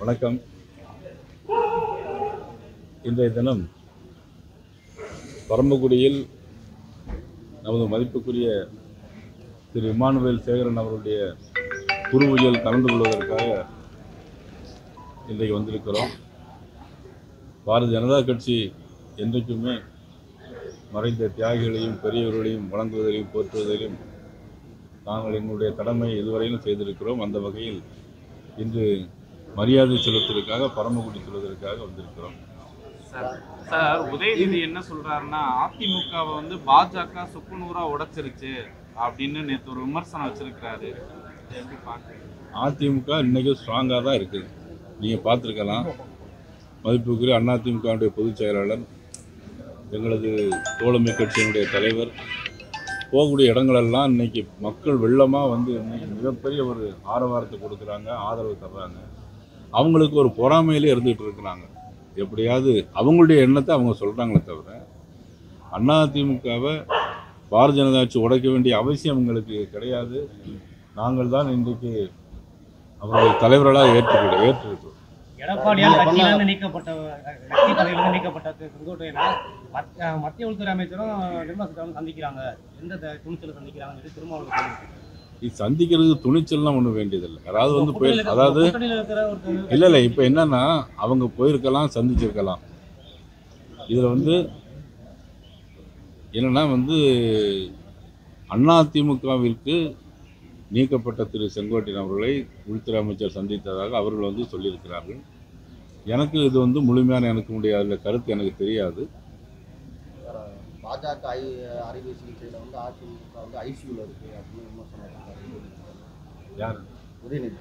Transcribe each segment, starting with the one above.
வணக்கம். இன்றைய தினம் பரமக்குடியில் நமது மதிப்புக்குரிய திரு இமானுவேல் சேகரன் அவருடைய குருவியல் கலந்து கொள்வதற்காக இன்றைக்கு வந்திருக்கிறோம். பாரதிய ஜனதா கட்சி என்றைக்குமே மறைந்த தியாகிகளையும் பெரியவர்களையும் வணங்குவதிலும் போற்றுவதிலும் நாங்கள் எங்களுடைய கடமை இதுவரையிலும் செய்திருக்கிறோம். அந்த வகையில் இன்று மரியாதை செலுத்துவதற்காக பரமக்குடி செல்வதற்காக வந்திருக்கிறோம். சார், உதயநிதி என்ன சொல்றாருன்னா, அதிமுகவை வந்து பாஜக சுக்குநூறா உடைச்சிருச்சு அப்படின்னு நேற்று ஒரு விமர்சனம் வச்சிருக்கிறாரு. எப்படி பார்க்குறீங்க? அதிமுக இன்னைக்கு ஸ்ட்ராங்காக தான் இருக்குது. நீங்கள் பார்த்துருக்கலாம். மதிப்புக்குரிய அதிமுகவுடைய பொதுச் செயலாளர், எங்களது தோழமை கட்சியினுடைய தலைவர், போகக்கூடிய இடங்களெல்லாம் இன்னைக்கு மக்கள் வெள்ளமாக வந்து இன்னைக்கு மிகப்பெரிய ஒரு ஆரவாரத்தை கொடுக்குறாங்க, ஆதரவு தர்றாங்க. அவங்களுக்கு ஒரு பொறாமையிலே இருந்துகிட்டு இருக்கிறாங்க. எப்படியாவது அவங்களுடைய எண்ணத்தை அவங்க சொல்கிறாங்களே தவிர அதிமுகவை பாரதிய ஜனதா கட்சி உடைக்க வேண்டிய அவசியம் அவங்களுக்கு கிடையாது. நாங்கள் தான் இன்றைக்கு அவர்கள் தலைவர்களாக ஏற்றிருக்கிறோம். எடப்பாடியால் கட்சியிலிருந்து நீக்கப்பட்ட கட்சி பதவியிலிருந்து நீக்கப்பட்ட செங்கோட்டையனை மத்திய உள்துறை அமைச்சரும் நிர்மலா சீதாராமன் சந்திக்கிறாங்க. எந்த துணிச்சல் சந்திக்கிறாங்க திருமாவளவன் இது சந்திக்கிறது துணிச்சல்லாம் ஒன்றும் வேண்டியதில்லை. யாராவது வந்து அதாவது இல்லை இப்போ என்னன்னா அவங்க போயிருக்கலாம், சந்திச்சிருக்கலாம். இதில் வந்து என்னன்னா வந்து அதிமுகவிற்கு நீக்கப்பட்ட திரு செங்கோட்டையன் அவர்களை உள்துறை அமைச்சர் சந்தித்ததாக அவர்கள் வந்து சொல்லியிருக்கிறார்கள். எனக்கு இது வந்து முழுமையான அதில் கருத்து எனக்கு தெரியாது. பாஜக அறுவை சிகிச்சையில் வந்து அதிமுக வந்து ஐசியூவில் இருக்குது அப்படின்னு விமர்சனம் யார்? உதயநிதி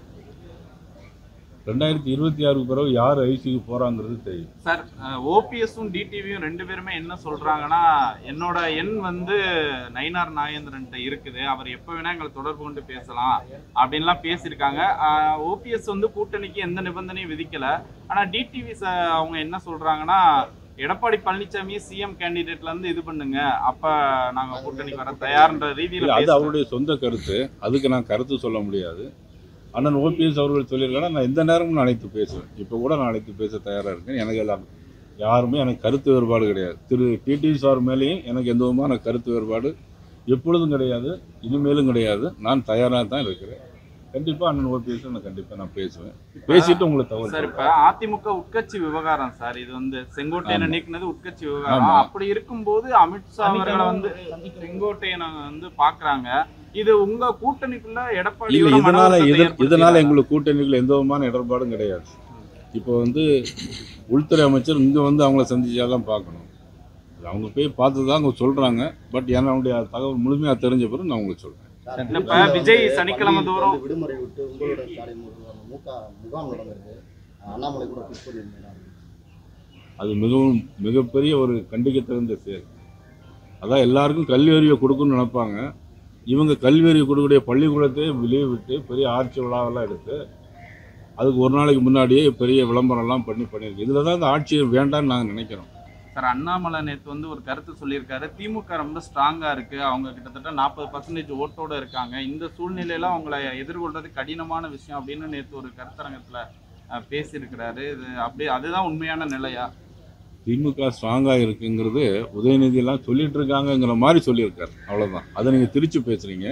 2026 பிறகு யார் ஐசியூ போகிறாங்கிறது தெரியும். சார், ஓபிஎஸும் டிடிவியும் ரெண்டு பேருமே என்ன சொல்றாங்கன்னா, என்னோட எண் வந்து நயினார் நாகேந்திரன்ட்ட இருக்குது, அவர் எப்போ வேணா எங்களை தொடர்பு கொண்டு பேசலாம் அப்படின்லாம் பேசியிருக்காங்க. ஓபிஎஸ் வந்து கூட்டணிக்கு எந்த நிபந்தனையும் விதிக்கல. ஆனால் டிடிவி அவங்க என்ன சொல்றாங்கன்னா, எடப்பாடி பழனிசாமி சிஎம் கேண்டிடேட்ல இருந்து இது பண்ணுங்க, அப்ப நாங்க கூட்டணிக்கு வர தயார்ன்ற ரீதியில். அது அவருடைய சொந்த கருத்து, அதுக்கு நான் கருத்து சொல்ல முடியாது. அண்ணன் ஓபிஎஸ் அவர்கள் சொல்லியிருக்காங்க, நான் எந்த நேரமும் நான் அழைத்து பேசுவேன். இப்போ கூட நான் அழைத்து பேச தயாராக இருக்கேன். எனக்கு எல்லாம் யாருமே எனக்கு கருத்து வேறுபாடு கிடையாது. திரு டிடிவி சார் மேலேயும் எனக்கு எந்த விதமான கருத்து வேறுபாடு எப்பொழுதும் கிடையாது, இனிமேலும் கிடையாது. நான் தயாராக தான் இருக்கிறேன். கண்டிப்பாக அண்ணன் ஓபிஎஸ் நான் கண்டிப்பாக நான் பேசுவேன். பேசிட்டு உங்களுக்கு தகவல் சார். இப்போ அதிமுக உட்கட்சி விவகாரம் சார், இது வந்து செங்கோட்டையனை நீக்கினது உட்கட்சி விவகாரம். அப்படி இருக்கும்போது அமித்ஷா அவர்களை வந்து செங்கோட்டையனை வந்து பாக்குறாங்க. இது உங்க கூட்டணிக்குள்ள எடப்பாடி இதனால எங்களுக்கு கூட்டணிக்குள்ள எந்த விதமான இடர்பாடும் கிடையாது. இப்போ வந்து உள்துறை அமைச்சர் இங்கே வந்து அவங்கள சந்திச்சாதான் பார்க்கணும். அவங்க போய் பார்த்து தான் அவங்க சொல்கிறாங்க. பட் என்னுடைய தகவல் முழுமையாக தெரிஞ்ச பிறகு நான் உங்களுக்கு சொல்கிறேன். விஜய் சனிக்கிழமை தோறும் விடுமுறை விட்டு உங்களோட சாலை முகாம் நடந்திருக்கு. அண்ணாமலை கூட அது மிகப்பெரிய ஒரு கண்டிக்கத்தகுந்த செயல். அதான் எல்லாருக்கும் கல்வி அறிவை கொடுக்கணும்னு நினைப்பாங்க. இவங்க கல்வி அறிவு கொடுக்கக்கூடிய பள்ளிக்கூடத்தையே வெளியே விட்டு பெரிய ஆட்சி விழாவெல்லாம் எடுத்து அதுக்கு ஒரு நாளைக்கு முன்னாடியே பெரிய விளம்பரம்லாம் பண்ணியிருக்கு. இதில் தான் இந்த ஆட்சியை வேண்டான்னு நாங்கள் நினைக்கிறோம். சார், அண்ணாமலை நேற்று வந்து ஒரு கருத்து சொல்லியிருக்காரு, திமுக ரொம்ப ஸ்ட்ராங்காக இருக்குது, அவங்க கிட்டத்தட்ட 40% ஓட்டோடு இருக்காங்க, இந்த சூழ்நிலையில் அவங்கள எதிர்கொள்றது கடினமான விஷயம் அப்படின்னு நேற்று ஒரு கருத்தரங்கத்தில் பேசியிருக்கிறாரு. இது அப்படி அதுதான் உண்மையான நிலையா? திமுக ஸ்ட்ராங்காக இருக்குங்கிறது உதயநிதியெல்லாம் சொல்லிட்டு இருக்காங்கங்கிற மாதிரி சொல்லியிருக்காரு. அவ்வளோதான். அதை நீங்கள் திருச்சி பேசுகிறீங்க.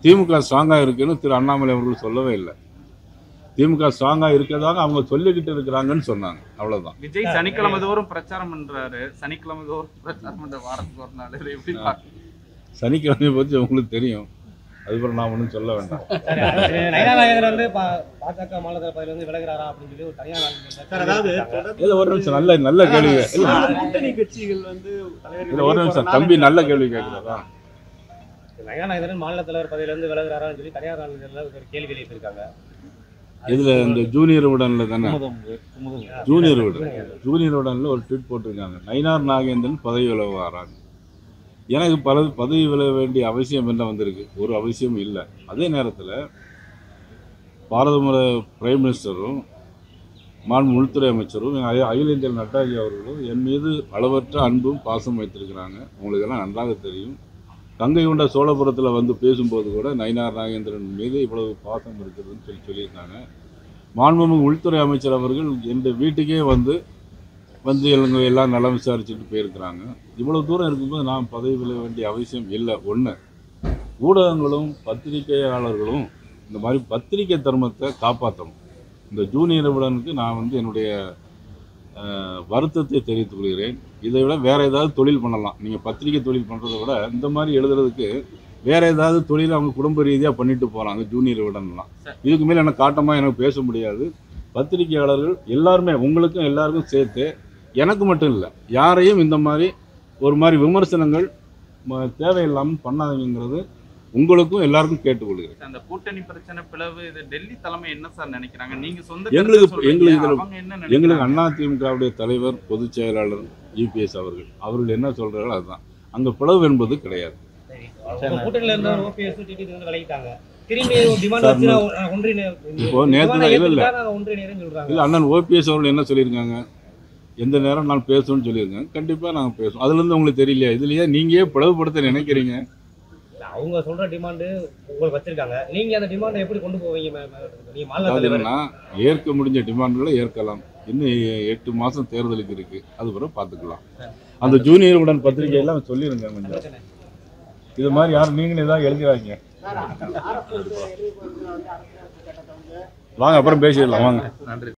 திமுக ஸ்ட்ராங்காக இருக்குன்னு திரு அண்ணாமலை அவர்கள் சொல்லவே இல்லை. திமுக ஸ்ட்ராங்காக இருக்கிறதாக அவங்க சொல்லிக்கிட்டு இருக்கிறாங்கன்னு சொன்னாங்க. அவ்வளோதான். விஜய் சனிக்கிழமை தோறும் பிரச்சாரம் பண்ணுறாரு. சனிக்கிழமை தோறும் பிரச்சாரம் பண்ணுற வாரத்துக்கு ஒரு நாள் எப்படி சனிக்கிழமையை பற்றி உங்களுக்கு தெரியும். அதுக்கப்புறம் நான் ஒன்றும் சொல்ல வேண்டாம். நயினார் நாகேந்திரன் வந்து பாஜக மாநில பதவியில இருந்து விலகிறாரா அப்படின்னு சொல்லி ஒரு தனியார் ஒரு நிமிஷம் நல்ல கேள்வி. கூட்டணி கட்சிகள் வந்து ஒரு நிமிஷம் தம்பி, நல்ல கேள்வி கேட்குறதா? நயினார் நாகேந்திரன் மாநில தலைவர் பதவியிலிருந்து விலகிறாரான்னு சொல்லி தனியார் நாளிதழில் ஒரு கேள்வி எழுப்பியிருக்காங்க. இதில் இந்த ஜூனியர் உடனில் தானே, ஜூனியர் உடனில் ஒரு ட்வீட் போட்டிருக்காங்க, நயினார் நாகேந்திரன் பதவி விலகுவாராங்க. எனக்கு பதவி விலக வேண்டிய அவசியம் என்ன வந்திருக்கு? ஒரு அவசியம் இல்லை. அதே நேரத்தில் பாரத பிரைம் மினிஸ்டரும் மாண்பு உள்துறை அமைச்சரும் அகில இந்திய நட்டாஜி அவர்களும் என் மீது அளவற்ற அன்பும் பாசம் வைத்திருக்கிறாங்க. உங்களுக்கெல்லாம் நன்றாக தெரியும். கங்கை கொண்ட சோழபுரத்தில் வந்து பேசும்போது கூட நயினார் நாகேந்திரன் மீது இவ்வளவு பாசம் இருக்குதுன்னு சொல்லியிருக்காங்க. மாண்புமிகு உள்துறை அமைச்சர் அவர்கள் எந்த வீட்டுக்கே வந்து எல்லாம் நலம் விசாரிச்சுட்டு போயிருக்கிறாங்க. இவ்வளோ தூரம் இருக்கும்போது நான் பதவி விலக வேண்டிய அவசியம் இல்லை. ஒன்று, ஊடகங்களும் பத்திரிகையாளர்களும் இந்த மாதிரி பத்திரிகை தர்மத்தை காப்பாற்றணும். இந்த ஜூனியர் நிபுணனுக்கு நான் என்னுடைய வருத்தத்தை தெரிவித்துக் கொள்கிறேன். இதை விட வேறு ஏதாவது தொழில் பண்ணலாம். நீங்கள் பத்திரிகை தொழில் பண்ணுறதை விட இந்த மாதிரி எழுதுறதுக்கு வேறு ஏதாவது தொழில் அவங்க குடும்ப ரீதியாக பண்ணிட்டு போகிறாங்க ஜூனியர் நிபுணன்லாம். இதுக்கு மேலே எனக்கு காட்டமாக எனக்கு பேச முடியாது. பத்திரிகையாளர்கள் எல்லாருமே, உங்களுக்கும் எல்லாருக்கும் சேர்த்து, எனக்கு மட்டும் இல்லை, யாரையும் இந்த மாதிரி ஒரு மாதிரி விமர்சனங்கள் தேவையில்லாமல் பண்ணாதீங்கிறது உங்களுக்கும் எல்லாருக்கும் கேட்டுக்கொள்கிறேன். அந்த கூட்டணி பிரச்சனை பிளவு இது டெல்லி தலைமை என்ன சார் நினைக்கிறாங்க? நீங்க சொந்த எங்களுக்கு அதிமுகவுடைய தலைவர் பொதுச் செயலாளர் EPS அவர்கள் என்ன சொல்றாங்களோ அதுதான். அங்க பிளவு என்பது கிடையாது. கூட்டணியில இருந்த OPS TTV வந்து விலகிட்டாங்க. திரும்பி டிமாண்ட் வச்சு இப்போ நேற்று இல்லை அண்ணன் OPS அவர்கள் என்ன சொல்லியிருக்காங்க, எந்த நேரம் நான் பேசணும்னு சொல்லியிருக்காங்க. கண்டிப்பாக நாங்கள் பேசுவோம். அதுலேருந்து உங்களுக்கு தெரியலையா? இதுலையே நீங்கள் பிளவுபடுத்த நினைக்கிறீங்க? அவங்க சொல்ற டிமாண்டு உங்களுக்கு வச்சிருக்காங்க. நீங்க அந்த டிமாண்டை எப்படி கொண்டு போவீங்க? அதுன்னா ஏற்க முடிஞ்ச டிமாண்டுகளை ஏற்கலாம். இன்னும் 8 மாதம் தேர்தலுக்கு இருக்கு, அது பிறகு பார்த்துக்கலாம். அந்த ஜூனியர் உடன் பத்திரிகையெல்லாம் சொல்லிடுங்க கொஞ்சம். இது மாதிரி யாரும் நீங்களும் ஏதாவது எழுதிடாதீங்க. வாங்க அப்புறம் பேசிடலாம் வாங்க. நன்றி.